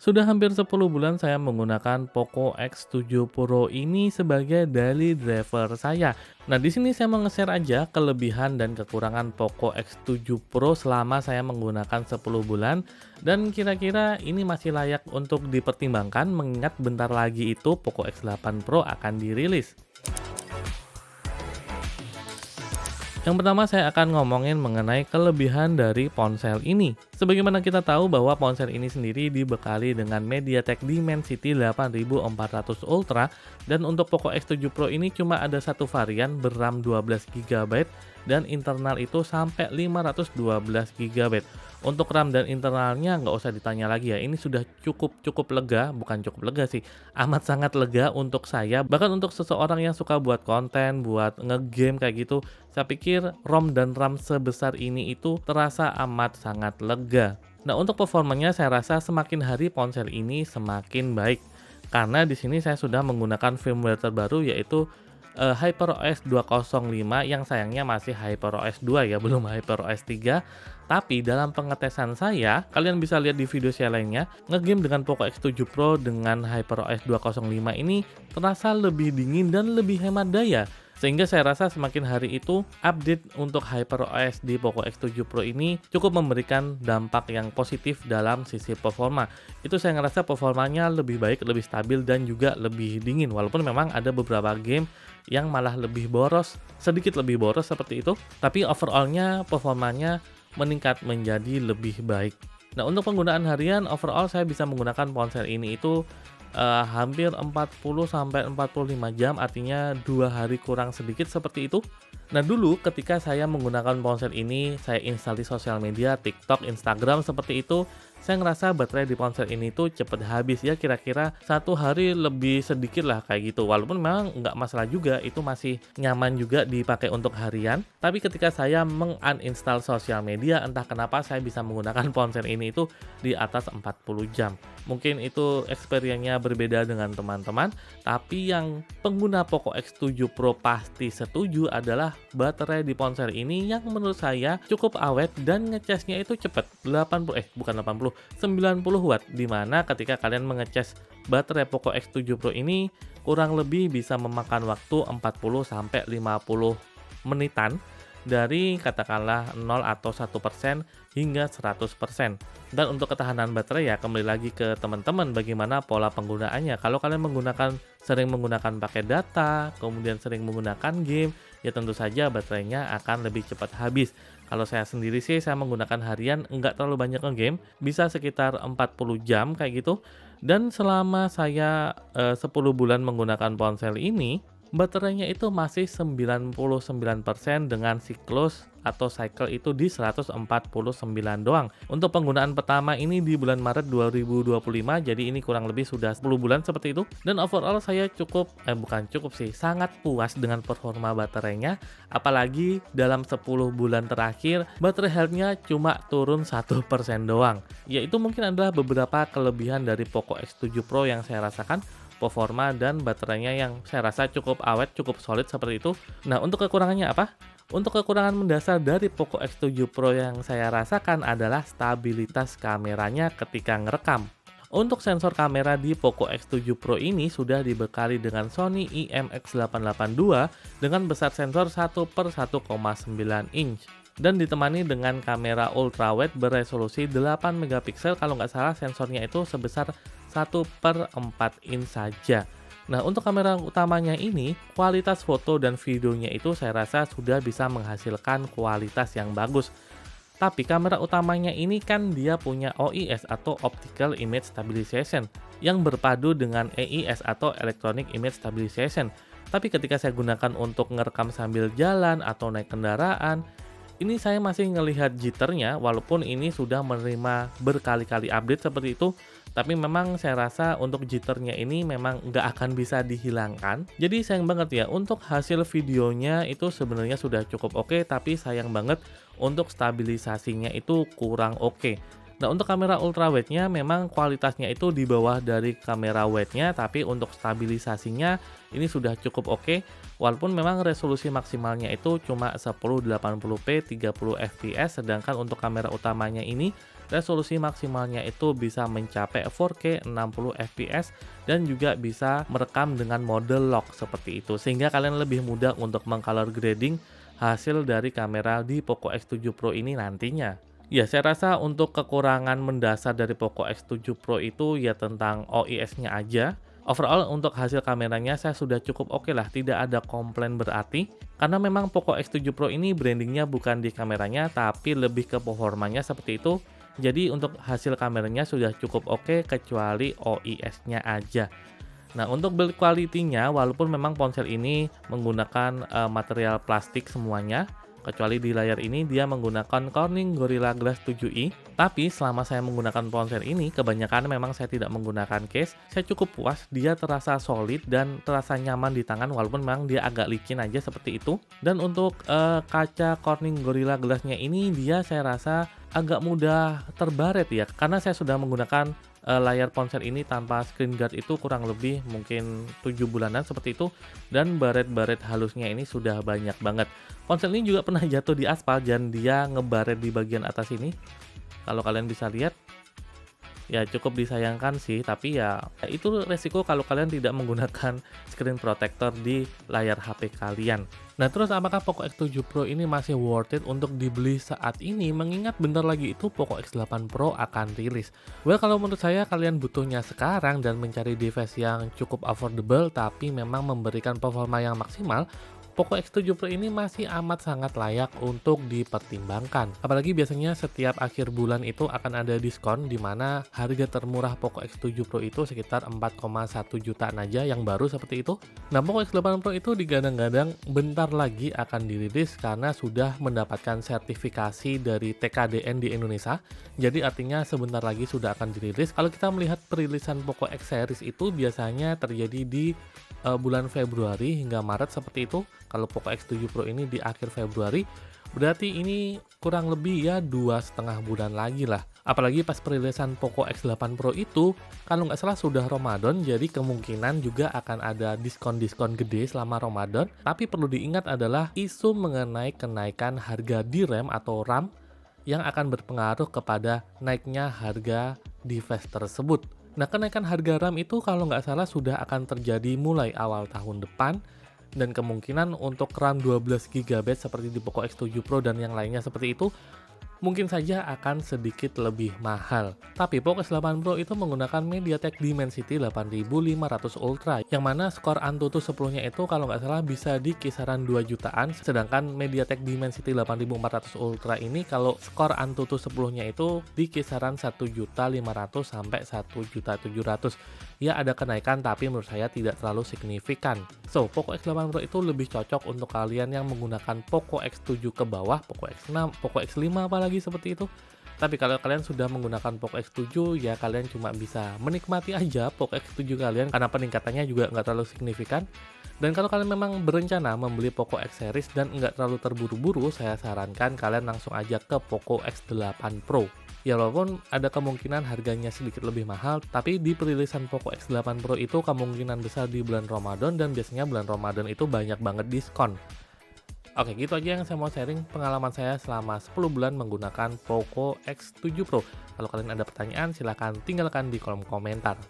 Sudah hampir 10 bulan saya menggunakan Poco X7 Pro ini sebagai daily driver saya. Nah, di sini saya mau nge-share aja kelebihan dan kekurangan Poco X7 Pro selama saya menggunakan 10 bulan dan kira-kira ini masih layak untuk dipertimbangkan mengingat bentar lagi itu Poco X8 Pro akan dirilis. Yang pertama saya akan ngomongin mengenai kelebihan dari ponsel ini. Sebagaimana kita tahu bahwa ponsel ini sendiri dibekali dengan MediaTek Dimensity 8400 Ultra dan untuk Poco X7 Pro ini cuma ada satu varian ber-RAM 12 GB dan internal itu sampai 512 GB. Untuk RAM dan internalnya nggak usah ditanya lagi ya, ini sudah cukup lega, bukan cukup lega sih, amat sangat lega untuk saya, bahkan untuk seseorang yang suka buat konten, buat ngegame kayak gitu, saya pikir ROM dan RAM sebesar ini itu terasa amat sangat lega. Nah, untuk performanya saya rasa semakin hari ponsel ini semakin baik. Karena di sini saya sudah menggunakan firmware terbaru yaitu HyperOS 205 yang sayangnya masih HyperOS 2 ya, belum HyperOS 3. Tapi dalam pengetesan saya, kalian bisa lihat di video saya lainnya, ngegame dengan Poco X7 Pro dengan HyperOS 205 ini terasa lebih dingin dan lebih hemat daya. Sehingga saya rasa semakin hari itu update untuk HyperOS di Poco X7 Pro ini cukup memberikan dampak yang positif dalam sisi performa. Itu saya ngerasa performanya lebih baik, lebih stabil dan juga lebih dingin. Walaupun memang ada beberapa game yang malah lebih boros, sedikit lebih boros seperti itu. Tapi overallnya performanya meningkat menjadi lebih baik. Nah, untuk penggunaan harian overall saya bisa menggunakan ponsel ini itu hampir 40 sampai 45 jam, artinya 2 hari kurang sedikit seperti itu. Nah, dulu ketika saya menggunakan ponsel ini, saya install di sosial media, TikTok, Instagram seperti itu, saya ngerasa baterai di ponsel ini tuh cepet habis ya, kira-kira satu hari lebih sedikit lah kayak gitu. Walaupun memang nggak masalah juga, itu masih nyaman juga dipakai untuk harian. Tapi ketika saya menguninstall sosial media, entah kenapa saya bisa menggunakan ponsel ini itu di atas 40 jam. Mungkin itu experience-nya berbeda dengan teman-teman, tapi yang pengguna Poco X7 Pro pasti setuju adalah baterai di ponsel ini yang menurut saya cukup awet dan ngecasnya itu cepat. 90 watt, dimana ketika kalian mengecas baterai Poco X7 Pro ini kurang lebih bisa memakan waktu 40 sampai 50 menitan dari katakanlah 0 atau 1% hingga 100%. Dan untuk ketahanan baterai ya kembali lagi ke teman-teman bagaimana pola penggunaannya. Kalau kalian sering menggunakan pakai data, kemudian sering menggunakan game, ya tentu saja baterainya akan lebih cepat habis. Kalau saya sendiri sih saya menggunakan harian nggak terlalu banyak game, bisa sekitar 40 jam kayak gitu. Dan selama saya 10 bulan menggunakan ponsel ini, baterainya itu masih 99% dengan siklus atau cycle itu di 149 doang. Untuk penggunaan pertama ini di bulan Maret 2025, jadi ini kurang lebih sudah 10 bulan seperti itu. Dan overall saya bukan cukup sih, sangat puas dengan performa baterainya. Apalagi dalam 10 bulan terakhir, baterai health-nya cuma turun 1% doang. Yaitu mungkin adalah beberapa kelebihan dari Poco X7 Pro yang saya rasakan, performa dan baterainya yang saya rasa cukup awet, cukup solid seperti itu. Nah, untuk kekurangannya apa? Untuk kekurangan mendasar dari Poco X7 Pro yang saya rasakan adalah stabilitas kameranya ketika ngerekam. Untuk sensor kamera di Poco X7 Pro ini sudah dibekali dengan Sony IMX882 dengan besar sensor 1/1,9 inch dan ditemani dengan kamera ultrawide beresolusi 8 megapiksel, kalau nggak salah sensornya itu sebesar 1/4 inch saja. Nah, untuk kamera utamanya ini, kualitas foto dan videonya itu saya rasa sudah bisa menghasilkan kualitas yang bagus. Tapi kamera utamanya ini kan dia punya OIS atau Optical Image Stabilization yang berpadu dengan EIS atau Electronic Image Stabilization. Tapi ketika saya gunakan untuk ngerekam sambil jalan atau naik kendaraan, ini saya masih ngelihat jitternya walaupun ini sudah menerima berkali-kali update seperti itu. Tapi memang saya rasa untuk jitternya ini memang nggak akan bisa dihilangkan. Jadi sayang banget ya, untuk hasil videonya itu sebenarnya sudah cukup oke, tapi sayang banget untuk stabilisasinya itu kurang oke. Nah, untuk kamera ultrawide-nya memang kualitasnya itu di bawah dari kamera wide-nya, tapi untuk stabilisasinya ini sudah cukup oke. Walaupun memang resolusi maksimalnya itu cuma 1080p 30 fps, sedangkan untuk kamera utamanya ini resolusi maksimalnya itu bisa mencapai 4K 60 fps dan juga bisa merekam dengan mode lock seperti itu. Sehingga kalian lebih mudah untuk mengcolor grading hasil dari kamera di Poco X7 Pro ini nantinya. Ya, saya rasa untuk kekurangan mendasar dari Poco X7 Pro itu ya tentang OIS-nya aja. Overall untuk hasil kameranya saya sudah cukup oke lah, tidak ada komplain berarti. Karena memang Poco X7 Pro ini brandingnya bukan di kameranya, tapi lebih ke performanya seperti itu. Jadi untuk hasil kameranya sudah cukup oke, kecuali OIS-nya aja. Nah, untuk build quality-nya, walaupun memang ponsel ini menggunakan material plastik semuanya, kecuali di layar ini dia menggunakan Corning Gorilla Glass 7i. Tapi selama saya menggunakan ponsel ini, kebanyakan memang saya tidak menggunakan case. Saya cukup puas, dia terasa solid dan terasa nyaman di tangan walaupun memang dia agak licin aja seperti itu. Dan untuk kaca Corning Gorilla Glass-nya ini dia saya rasa agak mudah terbaret ya, karena saya sudah menggunakan layar ponsel ini tanpa screen guard itu kurang lebih mungkin 7 bulanan seperti itu, dan baret-baret halusnya ini sudah banyak banget. Ponsel ini juga pernah jatuh di aspal dan dia ngebaret di bagian atas ini. Kalau kalian bisa lihat, ya cukup disayangkan sih, tapi ya itu resiko kalau kalian tidak menggunakan screen protector di layar HP kalian. Nah, terus apakah Poco X7 Pro ini masih worth it untuk dibeli saat ini, mengingat bentar lagi itu Poco X8 Pro akan rilis? Well, kalau menurut saya kalian butuhnya sekarang dan mencari device yang cukup affordable tapi memang memberikan performa yang maksimal, Poco X7 Pro ini masih amat sangat layak untuk dipertimbangkan. Apalagi biasanya setiap akhir bulan itu akan ada diskon, di mana harga termurah Poco X7 Pro itu sekitar 4,1 jutaan aja yang baru seperti itu. Nah, Poco X8 Pro itu digadang-gadang bentar lagi akan dirilis karena sudah mendapatkan sertifikasi dari TKDN di Indonesia. Jadi artinya sebentar lagi sudah akan dirilis. Kalau kita melihat perilisan Poco X series itu biasanya terjadi di bulan Februari hingga Maret seperti itu. Kalau Poco X7 Pro ini di akhir Februari, berarti ini kurang lebih ya 2,5 bulan lagi lah. Apalagi pas perilisan Poco X8 Pro itu, kalau nggak salah sudah Ramadan, jadi kemungkinan juga akan ada diskon-diskon gede selama Ramadan. Tapi perlu diingat adalah isu mengenai kenaikan harga DRAM atau RAM yang akan berpengaruh kepada naiknya harga device tersebut. Nah, kenaikan harga RAM itu kalau nggak salah sudah akan terjadi mulai awal tahun depan, dan kemungkinan untuk RAM 12 GB seperti di Poco X7 Pro dan yang lainnya seperti itu mungkin saja akan sedikit lebih mahal. Tapi Poco X8 Pro itu menggunakan MediaTek Dimensity 8500 Ultra, yang mana skor Antutu 10-nya itu kalau nggak salah bisa di kisaran 2 jutaan, sedangkan MediaTek Dimensity 8400 Ultra ini kalau skor Antutu 10-nya itu di kisaran 1.500.000 sampai 1.700.000. Ya, ada kenaikan tapi menurut saya tidak terlalu signifikan. So, Poco X8 Pro itu lebih cocok untuk kalian yang menggunakan Poco X7 ke bawah, Poco X6, Poco X5 apalagi seperti itu. Tapi kalau kalian sudah menggunakan Poco X7, ya kalian cuma bisa menikmati aja Poco X7 kalian karena peningkatannya juga nggak terlalu signifikan. Dan kalau kalian memang berencana membeli Poco X series dan nggak terlalu terburu-buru, saya sarankan kalian langsung aja ke Poco X8 Pro. Ya, walaupun ada kemungkinan harganya sedikit lebih mahal, tapi di perilisan Poco X8 Pro itu kemungkinan besar di bulan Ramadan, dan biasanya bulan Ramadan itu banyak banget diskon. Oke, gitu aja yang saya mau sharing pengalaman saya selama 10 bulan menggunakan Poco X7 Pro. Kalau kalian ada pertanyaan, silahkan tinggalkan di kolom komentar.